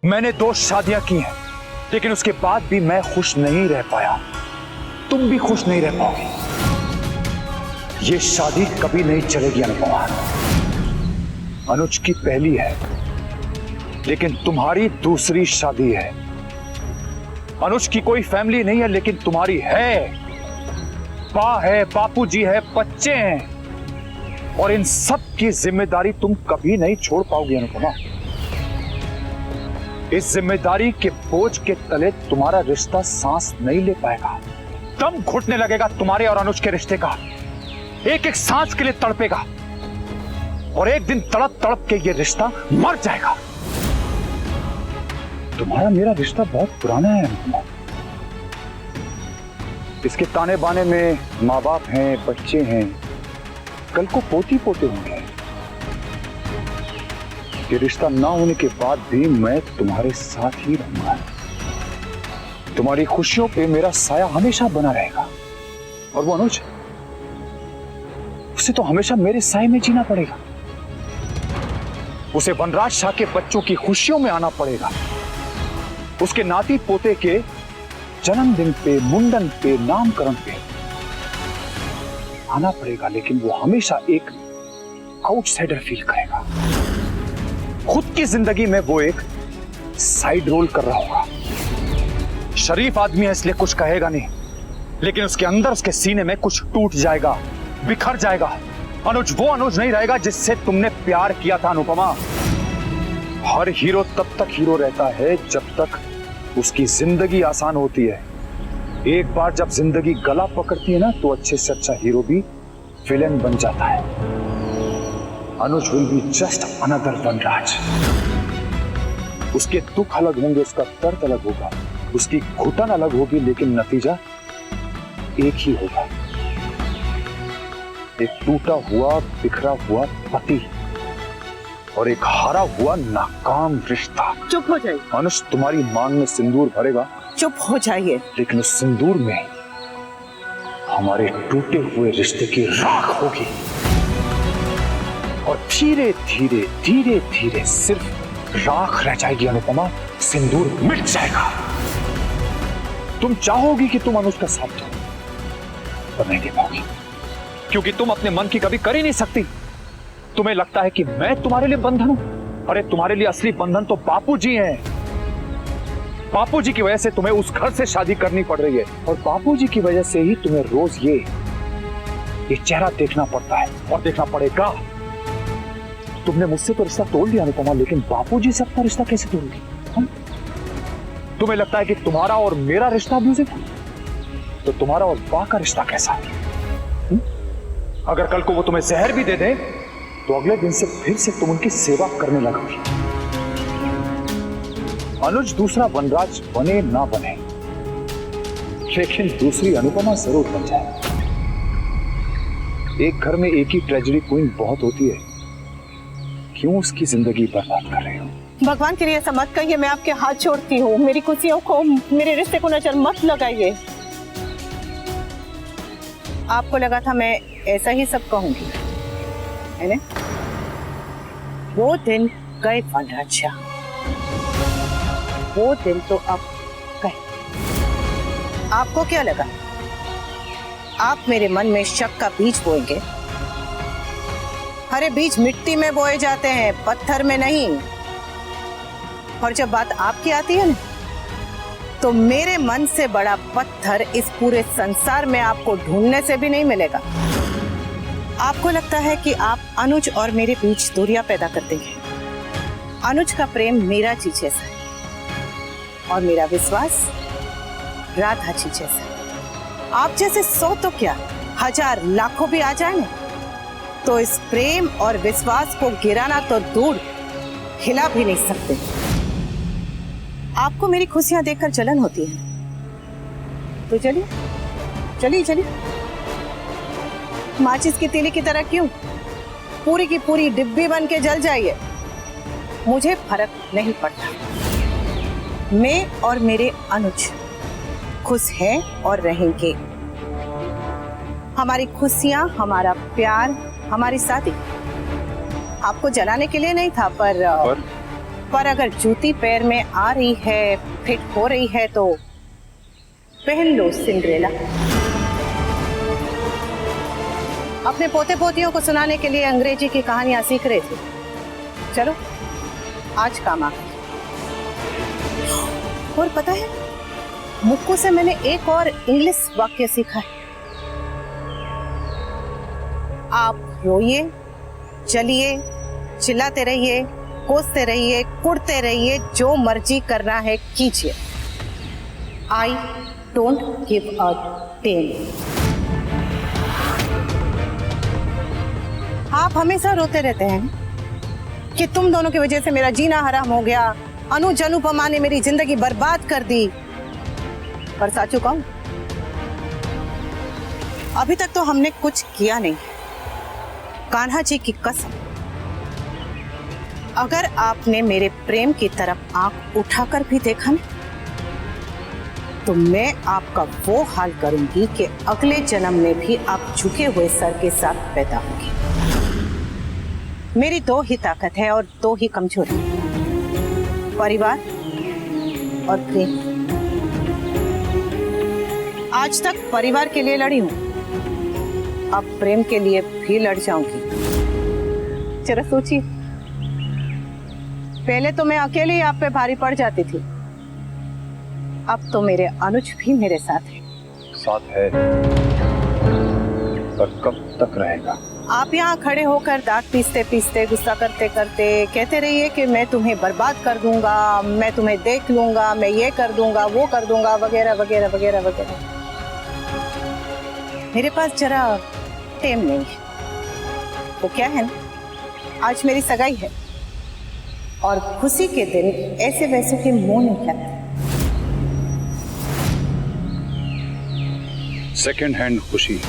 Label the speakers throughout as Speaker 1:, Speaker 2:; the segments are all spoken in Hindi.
Speaker 1: मैंने 2 शादियां की हैं, लेकिन उसके बाद भी मैं खुश नहीं रह पाया। तुम भी खुश नहीं रह पाओगे। ये शादी कभी नहीं चलेगी अनुपमा। अनुज की पहली है, लेकिन तुम्हारी दूसरी शादी है। अनुज की कोई फैमिली नहीं है, लेकिन तुम्हारी है। मां है, बापूजी है, बच्चे हैं, और इन सब की जिम्मेदारी तुम कभी नहीं छोड़ पाओगी अनुपमा। इस जिम्मेदारी के बोझ के तले तुम्हारा रिश्ता सांस नहीं ले पाएगा। दम घुटने लगेगा तुम्हारे और अनुज के रिश्ते का। एक एक सांस के लिए तड़पेगा, और एक दिन तड़प तड़प के ये रिश्ता मर जाएगा। तुम्हारा मेरा रिश्ता बहुत पुराना है अनुपमा। इसके ताने बाने में माँ बाप हैं, बच्चे हैं, कल को पोती पोते होंगे। ये रिश्ता ना होने के बाद भी मैं तुम्हारे साथ ही रहूंगा। तुम्हारी खुशियों पे मेरा साया हमेशा बना रहेगा। और वो अनुज, उसे तो हमेशा मेरे साए में जीना पड़ेगा। उसे वनराज शाह के बच्चों की खुशियों में आना पड़ेगा। उसके नाती पोते के जन्मदिन पे, मुंडन पे, नामकरण पे आना पड़ेगा, लेकिन वो हमेशा एक आउटसाइडर फील करेगा। खुद की जिंदगी में वो एक साइड रोल कर रहा होगा। शरीफ आदमी है इसलिए कुछ कहेगा नहीं, लेकिन उसके अंदर, उसके सीने में कुछ टूट जाएगा, बिखर जाएगा। अनुज वो अनुज नहीं रहेगा जिससे तुमने प्यार किया था अनुपमा। हर हीरो तब तक हीरो रहता है जब तक उसकी जिंदगी आसान होती है। एक बार जब जिंदगी गला पकड़ती है ना, तो अच्छे से अच्छा हीरो भी विलेन बन जाता है। अनुज विल बी जस्ट अनदर वनराज। उसके दुख अलग होंगे, उसका दर्द अलग होगा, उसकी घुटन अलग होगी, लेकिन नतीजा एक ही होगा। एक टूटा हुआ, बिखरा हुआ पति और एक हारा हुआ नाकाम रिश्ता।
Speaker 2: चुप हो जाइए।
Speaker 1: अनुज तुम्हारी मांग में सिंदूर भरेगा।
Speaker 2: चुप हो जाइए।
Speaker 1: लेकिन उस सिंदूर में हमारे टूटे हुए रिश्ते की राख होगी, और धीरे धीरे धीरे धीरे सिर्फ राख रह जाएगी अनुपमा। सिंदूर मिट जाएगा। तुम चाहोगी कि तुम अनुज का साथ दो, पर नहीं दे पाओगी, क्योंकि तुम अपने मन की कभी कर ही नहीं सकती। तुम्हें लगता है कि मैं तुम्हारे लिए बंधन हूं। अरे तुम्हारे लिए असली बंधन तो बापूजी हैं। बापूजी की वजह से तुम्हें उस घर से शादी करनी पड़ रही है, और बापूजी की वजह से ही तुम्हें रोज ये चेहरा देखना पड़ता है, और देखना पड़ेगा। तुमने मुझसे तो रिश्ता तोड़ लिया अनुपमा, लेकिन बापूजी से अपना रिश्ता कैसे तोड़ोगी? तुम्हें लगता है कि तुम्हारा और मेरा रिश्ता अब्यूजिव है, तो तुम्हारा और बा का रिश्ता कैसा है? अगर कल को वो तुम्हें जहर भी दे दे, तो अगले दिन से फिर से तुम उनकी सेवा करने लगोगी। अनुज दूसरा वनराज बने ना बने, लेकिन दूसरी अनुपमा जरूर बन जाए। एक घर में एक ही ट्रेजेडी क्वीन बहुत होती है। क्यों उसकी जिंदगी बर्बाद कर रहे हो?
Speaker 2: भगवान के लिए ऐसा मत कहिए। मैं आपके हाथ छोड़ती हूँ। मेरी खुशियों को, मेरे रिश्ते को नजर मत लगाइए। आपको लगा था मैं ऐसा ही सब कहूंगी, है ना? वो दिन गए वनराज शाह, वो दिन तो अब गए। आपको क्या लगा आप मेरे मन में शक का बीज बोएंगे? अरे बीज मिट्टी में बोए जाते हैं, पत्थर में नहीं। और जब बात आपकी आती है ना, तो मेरे मन से बड़ा पत्थर इस पूरे संसार में आपको ढूंढने से भी नहीं मिलेगा। आपको लगता है कि आप अनुज और मेरे बीच दूरियां पैदा कर देंगे। अनुज का प्रेम मेरा जी जैसा है, और मेरा विश्वास राधा जी जैसा है। आप जैसे 100 तो क्या 1000 लाखों भी आ जाए ना, तो इस प्रेम और विश्वास को गिराना तो दूर, हिला भी नहीं सकते। आपको मेरी खुशियां देखकर जलन होती है, तो चलिए चलिए चलिए। माचिस की तीली की तरह क्यों पूरी की पूरी डिब्बी बन के जल जाइए, मुझे फर्क नहीं पड़ता। मैं और मेरे अनुज खुश हैं और रहेंगे। हमारी खुशियां, हमारा प्यार, हमारी शादी आपको जलाने के लिए नहीं था, पर पर अगर जूती पैर में आ रही है, फिट हो रही है तो पहन लो सिंड्रेला। अपने पोते पोतियों को सुनाने के लिए अंग्रेजी की कहानियां सीख रहे थे, चलो आज काम आ गया। और पता है, मुक्कू से मैंने एक और इंग्लिश वाक्य सीखा है। आप रोइए, चलिए, चिल्लाते रहिए, कोसते रहिए, कुड़ते रहिए, जो मर्जी करना है कीजिए। I don't give a ten. आप हमेशा रोते रहते हैं कि तुम दोनों की वजह से मेरा जीना हराम हो गया, अनुज अनुपमा ने मेरी जिंदगी बर्बाद कर दी। पर साचू कहूं, अभी तक तो हमने कुछ किया नहीं। कान्हा जी की कसम, अगर आपने मेरे प्रेम की तरफ आंख उठाकर भी देखा ना, तो मैं आपका वो हाल करूंगी कि अगले जन्म में भी आप झुके हुए सर के साथ पैदा होंगे। मेरी दो ही ताकत है और दो ही कमजोरी, परिवार और प्रेम। आज तक परिवार के लिए लड़ी हूं, अब प्रेम के लिए भी लड़ जाऊंगी। जरा सोचिए, पहले तो मैं अकेले ही आप पे भारी पड़ जाती थी, अब तो मेरे अनुज भी मेरे साथ है।
Speaker 1: साथ है, पर कब तक रहेगा?
Speaker 2: आप यहाँ खड़े होकर दांत पीसते पीसते, गुस्सा करते करते कहते रहिए कि मैं तुम्हें बर्बाद कर दूंगा, मैं तुम्हें देख लूंगा, मैं ये कर दूंगा, वो कर दूंगा, वगैरह वगैरह वगैरह वगैरह। मेरे पास जरा टाइम नहीं है। वो क्या है ना, आज मेरी सगाई है और खुशी के दिन ऐसे वैसों के मुंह नहीं लगते।
Speaker 1: सेकेंड हैंड खुशी,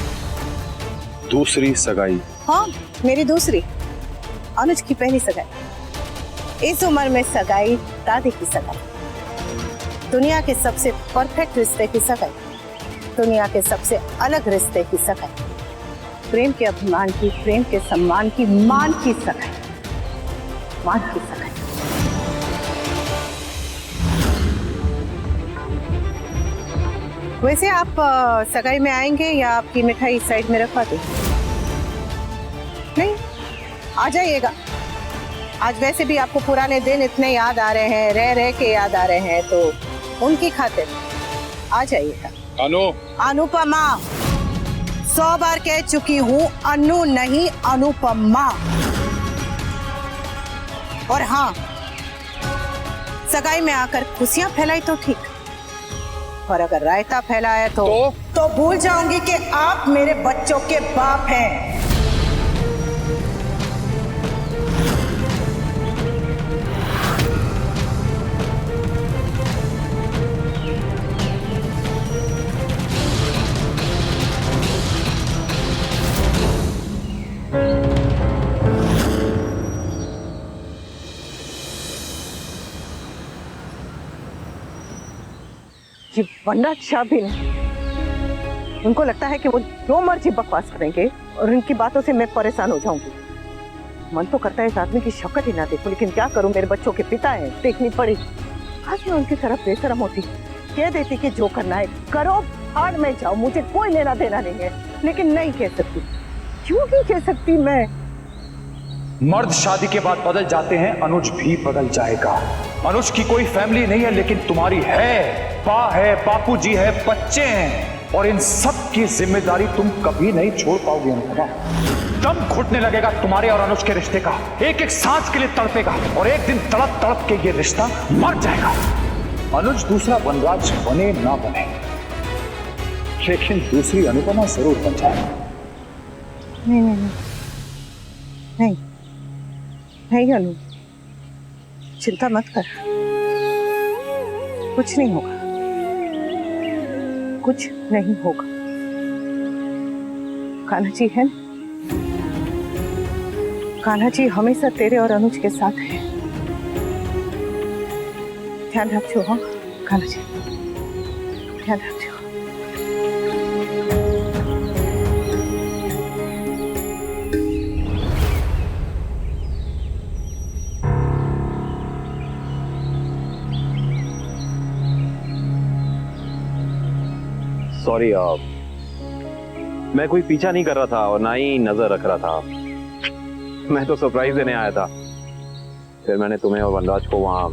Speaker 1: दूसरी सगाई।
Speaker 2: हाँ, मेरी दूसरी, अनुज की पहली सगाई। इस उम्र में सगाई, दादी की सगाई, दुनिया के सबसे परफेक्ट रिश्ते की सगाई, दुनिया के सबसे अलग रिश्ते की सगाई, प्रेम के अभिमान की, प्रेम के सम्मान की, मान की सगाई, मान की सगाई। वैसे आप सगाई में आएंगे या आपकी मिठाई साइड में रखवा दूं? नहीं, आ जाइएगा। आज वैसे भी आपको पुराने दिन इतने याद आ रहे हैं, रह रह के याद आ रहे हैं, तो उनकी खातिर आ जाइएगा। अनुपमा, 100 बार कह चुकी हूँ, अनु नहीं अनुपमा। और हाँ, सगाई में आकर खुशियां फैलाई तो ठीक, और अगर रायता फैलाया तो भूल जाऊंगी कि आप मेरे बच्चों के बाप हैं। ये वंडा शाह भी नहीं, उनको लगता है कि वो जो मर्जी बकवास करेंगे और उनकी बातों से मैं परेशान हो जाऊंगी। मन तो करता है इस आदमी की शक्ल ही ना देखूं, लेकिन क्या करूं, मेरे बच्चों के पिता हैं, देखनी पड़ी। आज मैं उनकी तरफ बेशरम होती, कह देती कि जो करना है करो, हार में जाओ, मुझे कोई लेना देना नहीं है, लेकिन नहीं कह सकती। क्यों नहीं कह सकती मैं?
Speaker 1: मर्द शादी के बाद बदल जाते हैं, अनुज भी बदल जाएगा। अनुज की कोई फैमिली नहीं है, लेकिन तुम्हारी है। माँ है, बापूजी है, बच्चे हैं, और इन सब की जिम्मेदारी तुम कभी नहीं छोड़ पाओगे अनुपमा। दम घुटने लगेगा तुम्हारे और अनुज के रिश्ते का, एक एक सांस के लिए तड़पेगा, और एक दिन तड़प तड़प के ये रिश्ता मर जाएगा। अनुज दूसरा वनराज बने ना बने, लेकिन दूसरी अनुपमा जरूर बन जाएगा।
Speaker 2: नहीं नहीं नहीं नहीं अनु, चिंता मत कर, कुछ नहीं होगा, कुछ नहीं होगा। कान्हा जी है ना, कान्हा जी हमेशा तेरे और अनुज के साथ है। ध्यान रखो। हाँ कान्हा जी, ध्यान रखो।
Speaker 3: सॉरी, मैं कोई पीछा नहीं कर रहा था और ना ही नजर रख रहा था। मैं तो सरप्राइज देने आया था। फिर मैंने तुम्हें और वनराज को वहां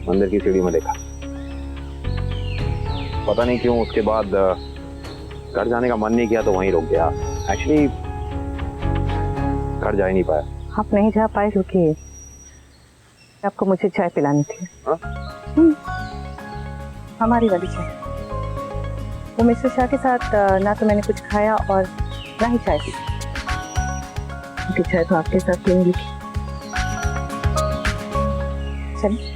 Speaker 3: मंदिर की सीढ़ी में देखा। पता नहीं क्यों उसके बाद घर जाने का मन नहीं किया तो वहीं रुक गया। एक्चुअली घर जा ही नहीं पाया।
Speaker 2: आप नहीं जा पाए क्योंकि आपको मुझे चाय पिलानी थी। हमारी वाली चाय। वो मिस्टर शाह के साथ ना तो मैंने कुछ खाया और ना ही चाय पी। क्योंकि चाय तो आपके साथ पीऊंगी। चलिए।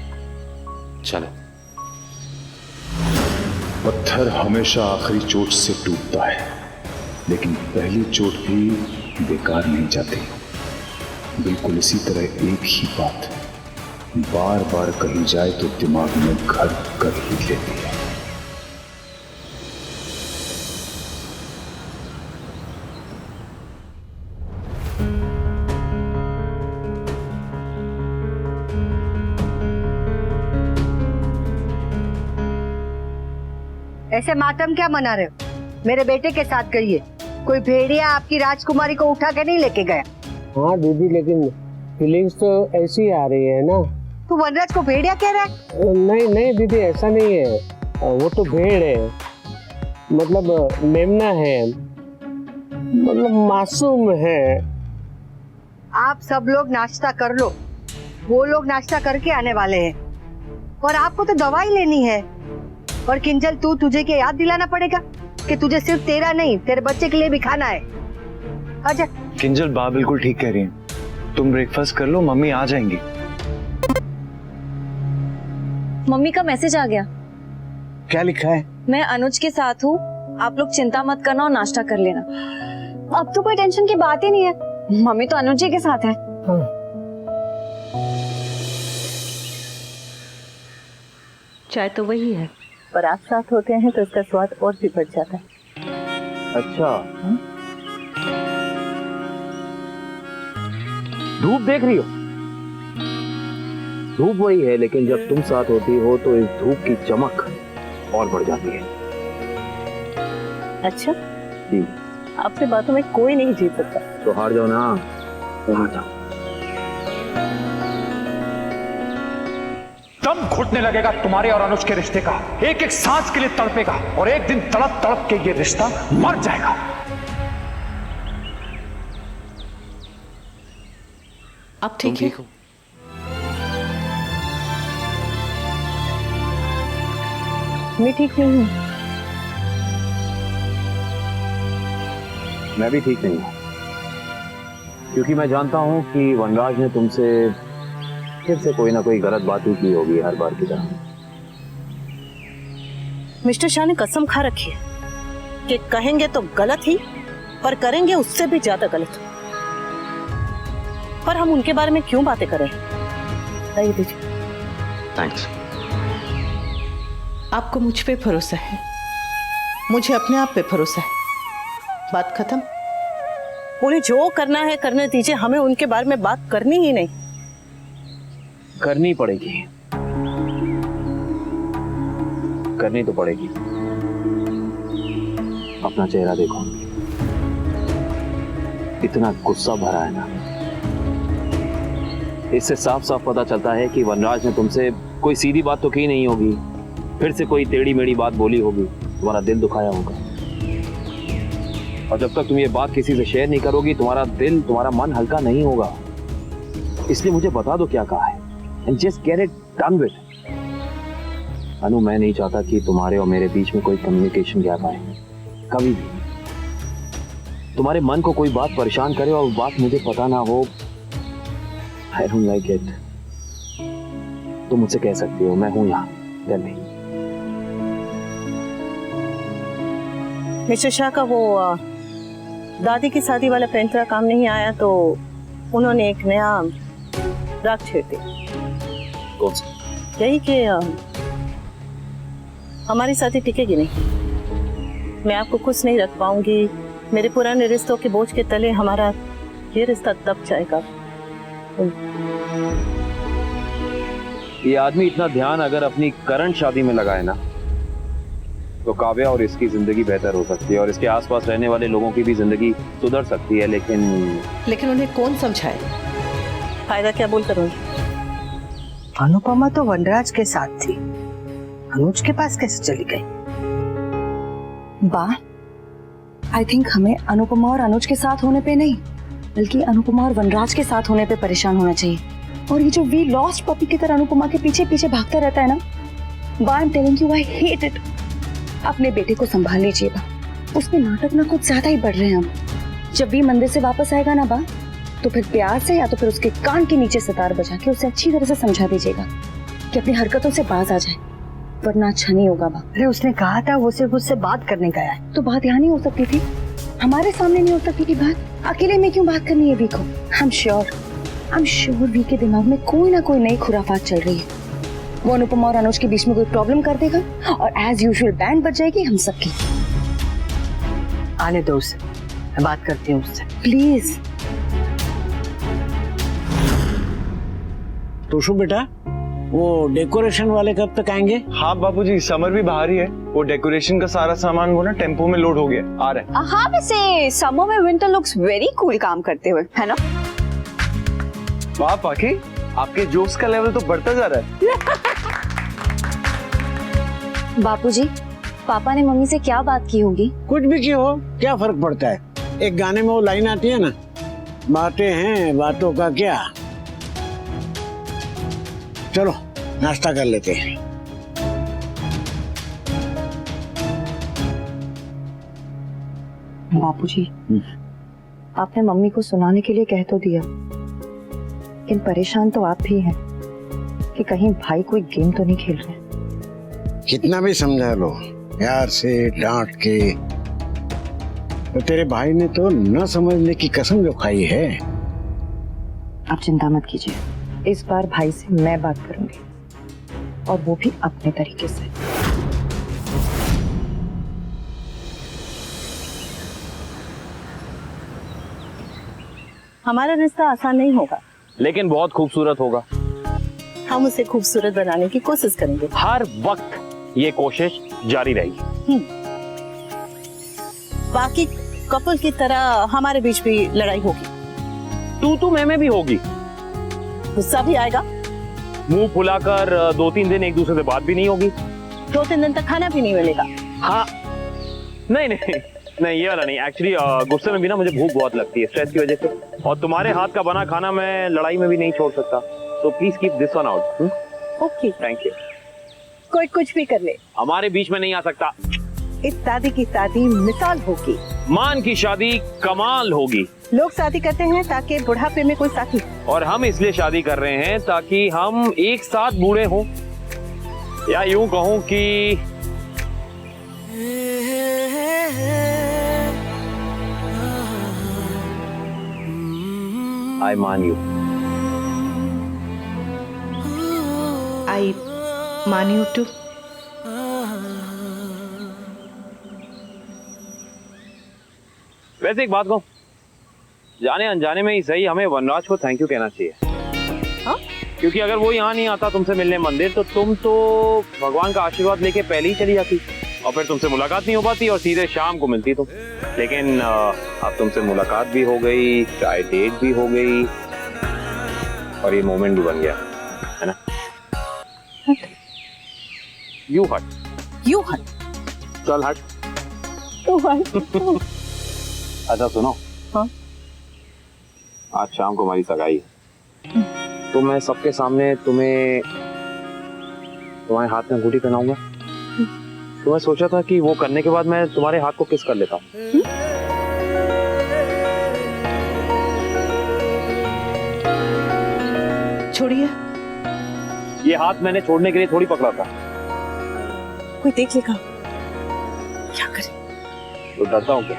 Speaker 3: चलो।
Speaker 1: पत्थर हमेशा आखिरी चोट से टूटता है, लेकिन पहली चोट भी बेकार नहीं जाती। बिल्कुल इसी तरह एक ही बात बार बार कही जाए तो दिमाग में घर कर ही लेती है।
Speaker 4: ऐसे मातम क्या मना रहे हो? मेरे बेटे के साथ गई है। कोई भेड़िया आपकी राजकुमारी को उठा के नहीं लेके गया।
Speaker 5: हाँ दीदी, लेकिन फीलिंग्स तो ऐसी आ रही है ना।
Speaker 4: तू वनराज को भेड़िया कह रहा है?
Speaker 5: नहीं नहीं दीदी, ऐसा नहीं है। वो तो भेड़ है, मतलब मेमना है, मतलब मासूम है।
Speaker 4: आप सब लोग नाश्ता कर लो, वो लोग नाश्ता करके आने वाले हैं और आपको तो दवाई लेनी है। और किंजल, तुझे क्या याद दिलाना पड़ेगा कि तुझे सिर्फ तेरा नहीं, तेरे बच्चे के लिए भी खाना है। आजा।
Speaker 6: किंजल बा बिल्कुल ठीक कह रही है। तुम ब्रेकफास्ट कर लो, मम्मी आ जाएंगी।
Speaker 7: मम्मी का मैसेज आ गया।
Speaker 6: क्या लिखा है?
Speaker 7: मैं अनुज के साथ हूँ, आप लोग चिंता मत करना और नाश्ता कर लेना। अब तो कोई टेंशन की बात ही नहीं है, मम्मी तो अनुज जी के साथ है।
Speaker 2: चाय तो वही है, पर आप साथ होते हैं तो इसका स्वाद और भी बढ़ जाता है।
Speaker 3: अच्छा, धूप देख रही हो? धूप वही है, लेकिन जब तुम साथ होती हो तो इस धूप की चमक और बढ़ जाती है।
Speaker 2: अच्छा
Speaker 3: जी।
Speaker 2: आपसे बातों में कोई नहीं जीत सकता।
Speaker 3: तो हार जाओ ना, हार जाओ।
Speaker 1: दम घुटने लगेगा तुम्हारे और अनुज के रिश्ते का। एक एक सांस के लिए तड़पेगा और एक दिन तड़प तड़प के ये रिश्ता मर जाएगा।
Speaker 2: आप ठीक है? मैं ठीक नहीं हूँ।
Speaker 3: मैं भी ठीक नहीं हूँ, क्योंकि मैं जानता हूँ कि वनराज ने तुमसे फिर से कोई ना कोई गलत बात ही की होगी, हर बार की तरह।
Speaker 2: मिस्टर शाह ने कसम खा रखी है कि कहेंगे तो गलत ही, पर करेंगे उससे भी ज्यादा गलत। पर हम उनके बारे में क्यों बातें करें? दीजिए।
Speaker 3: थैंक्स।
Speaker 8: आपको मुझ पे भरोसा है, मुझे अपने आप पे भरोसा है। बात खत्म।
Speaker 2: उन्हें जो करना है करने दीजिए, हमें उनके बारे में बात करनी ही नहीं।
Speaker 3: करनी पड़ेगी, करनी तो पड़ेगी। अपना चेहरा देखो, इतना गुस्सा भरा है ना। इससे साफ साफ पता चलता है कि वनराज ने तुमसे कोई सीधी बात तो की नहीं होगी, फिर से कोई टेढ़ी मेढ़ी बात बोली होगी, तुम्हारा दिल दुखाया होगा। और जब तक तुम ये बात किसी से शेयर नहीं करोगी, तुम्हारा दिल, तुम्हारा मन हल्का नहीं होगा। इसलिए मुझे बता दो क्या कहा है, and just get it done with. अनु, मैं नहीं चाहता कि तुम्हारे और मेरे बीच में कोई कम्युनिकेशन गैप आए, कभी भी। तुम्हारे मन को कोई बात परेशान करे और बात मुझे पता ना हो, I don't like it. तुम मुझसे कह सकती हो, मैं हूं यहाँ। Tell me.
Speaker 2: मिस्टर शाह का वो दादी की शादी वाला पेंटरा काम नहीं आया तो उन्होंने एक नया राग छेड़ दिया।
Speaker 3: कौन सा?
Speaker 2: यही कि हमारी शादी टिकेगी नहीं, मैं आपको खुश नहीं रख पाऊंगी। मेरे पुराने रिश्तों के बोझ के तले हमारा ये रिश्ता दब जाएगा।
Speaker 3: ये आदमी इतना ध्यान अगर अपनी करंट शादी में लगाए ना, तो काव्या और इसकी जिंदगी बेहतर हो सकती है और इसके आसपास रहने वाले लोगों की भी जिंदगी सुधर सकती है,
Speaker 8: लेकिन उन्हें कौन समझाए? फायदा क्या बोल करूंगी?
Speaker 4: अनुपमा तो वनराज के साथ थी, अनुज के पास कैसे चली गई?
Speaker 7: बा, आई थिंक हमें अनुपमा और अनुज के साथ होने पे नहीं, बल्कि अनुपमा और वनराज के साथ होने पे परेशान होना चाहिए। और ये जो वी लॉस्ट पपी की तरह अनुपमा के पीछे पीछे भागता रहता है ना, बा, I am telling you, I hate it. अपने बेटे को संभाल लीजिए बा, उसमें नाटक ना कुछ ज्यादा ही बढ़ रहे हैं हम। जब भी मंदिर से वापस आएगा ना बा, तो फिर प्यार से या तो फिर उसके कान के नीचे सितार बजा के उसे अच्छी तरह से समझा दीजिएगा कि अपनी हरकतों से बाज आ जाए, वरना अच्छा नहीं होगा बा।
Speaker 4: अरे उसने कहा था वो सिर्फ उससे बात करने गया है।
Speaker 7: तो बात यहाँ नहीं हो सकती थी? हमारे सामने नहीं हो सकती थी बात? अकेले में क्यों बात करनी है वी को? आई एम श्योर वी के दिमाग में कोई ना कोई नई खुराफात चल रही है। वो अनुपमा और अनुज के बीच में कोई प्रॉब्लम कर देगा और एज यूजुअल बैंड बज जाएगी हम सबकी।
Speaker 4: आने दो उसे, मैं बात करती हूँ उससे।
Speaker 7: प्लीज।
Speaker 5: टोशू बेटा, वो डेकोरेशन वाले कब तक आएंगे?
Speaker 6: हाँ बापूजी, समर भी बाहर ही है। वो डेकोरेशन का सारा सामान वो ना टेम्पो में लोड हो गया, आ रहे हैं।
Speaker 7: हाँ, वैसे समर में विंटर लुक्स वेरी कूल काम करते हुए, है ना?
Speaker 6: वाह पाखी, आपके जोक्स का लेवल तो बढ़ता जा रहा है।
Speaker 7: बापूजी, पापा ने मम्मी से क्या बात की होगी?
Speaker 5: कुछ भी की हो, क्या फर्क पड़ता है? एक गाने में वो लाइन आती है ना, बातें हैं बातों का क्या। चलो नाश्ता कर लेते हैं।
Speaker 7: बापूजी, आपने मम्मी को सुनाने के लिए कह तो दिया, लेकिन परेशान तो आप भी हैं कि कहीं भाई कोई गेम तो नहीं खेल रहे।
Speaker 5: कितना भी समझा लो, प्यार से डांट के, तो तेरे भाई ने तो न समझने की कसम जो खाई है।
Speaker 7: आप चिंता मत कीजिए, इस बार भाई से मैं बात करूंगी, और वो भी अपने तरीके से।
Speaker 8: हमारा रिश्ता आसान नहीं होगा,
Speaker 3: लेकिन बहुत खूबसूरत होगा।
Speaker 8: हम उसे खूबसूरत बनाने की कोशिश करेंगे।
Speaker 3: हर वक्त ये कोशिश जारी रहेगी।
Speaker 8: बाकी कपल की तरह हमारे बीच भी लड़ाई होगी,
Speaker 3: तू मैं भी होगी।
Speaker 8: गुस्सा भी आएगा,
Speaker 3: मुंह फुलाकर 2-3 दिन एक दूसरे से बात भी नहीं होगी,
Speaker 8: 2-3 दिन तक खाना भी नहीं मिलेगा।
Speaker 3: हाँ, नहीं ये वाला नहीं। एक्चुअली गुस्से में भी ना मुझे भूख बहुत लगती है स्ट्रेस की वजह से, और तुम्हारे हाथ का बना खाना मैं लड़ाई में भी नहीं छोड़ सकता। तो please keep this one out.
Speaker 8: Okay,
Speaker 3: thank you.
Speaker 8: कोई कुछ भी कर ले,
Speaker 3: हमारे बीच में नहीं आ सकता।
Speaker 8: इस शादी की शादी मिसाल होगी,
Speaker 3: मान की शादी कमाल होगी।
Speaker 8: लोग शादी करते हैं ताकि बुढ़ापे में कोई साथी,
Speaker 3: और हम इसलिए शादी कर रहे हैं ताकि हम एक साथ बूढ़े हों, या यूं कहूं कि आई मान यू।
Speaker 8: आई मान यू टू।
Speaker 3: वैसे एक बात कहूं, जाने अनजाने में ही सही हमें वनराज को थैंक यू कहना चाहिए।
Speaker 8: हाँ?
Speaker 3: क्योंकि अगर वो यहाँ नहीं आता तुमसे मिलने मंदिर, तो तुम तो भगवान का आशीर्वाद लेके पहले ही चली जाती, और फिर तुमसे मुलाकात नहीं हो पाती और सीधे शाम को मिलती तुम। लेकिन अब तुमसे मुलाकात भी हो गई, चाय डेट भी हो गई, और ये मोमेंट भी बन गया, है ना? यू हट। चल हट। अच्छा सुनो,
Speaker 8: हाँ?
Speaker 3: आज शाम को हमारी सगाई है, तो मैं सबके सामने तुम्हें तुम्हारे हाथ में अंगूठी पहनाऊंगा। तो मैं सोचा था कि वो करने के बाद मैं तुम्हारे हाथ को किस कर लेता हूँ।
Speaker 8: छोड़िए,
Speaker 3: ये हाथ मैंने छोड़ने के लिए थोड़ी पकड़ा था।
Speaker 8: कोई देख लेगा, क्या करे?
Speaker 3: तो डरता हूँ क्या?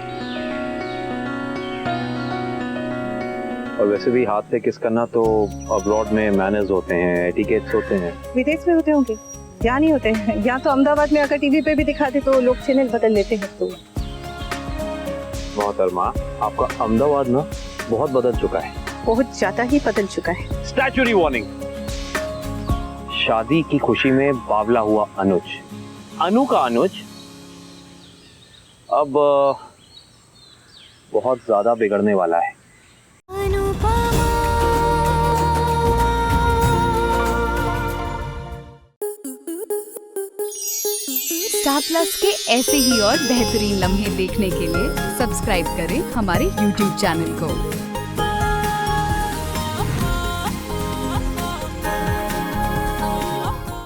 Speaker 3: और वैसे भी हाथ से किस करना तो अब्रॉड में मैनर्स होते हैं, एटिकेट्स होते हैं।
Speaker 8: विदेश में होते होंगे, यहाँ नहीं होते हैं। यहाँ तो अहमदाबाद में अगर टीवी पे भी दिखाते तो लोग चैनल बदल लेते हैं। तो
Speaker 3: मोहतरमा, आपका अहमदाबाद ना बहुत बदल चुका है,
Speaker 8: बहुत ज्यादा ही बदल चुका है।
Speaker 3: Statutory warning. शादी की खुशी में बावला हुआ अनुज, अनु का अनुज अब बहुत ज्यादा बिगड़ने वाला है।
Speaker 9: स्टार प्लस के ऐसे ही और बेहतरीन लम्हे देखने के लिए सब्सक्राइब करें हमारे YouTube चैनल को।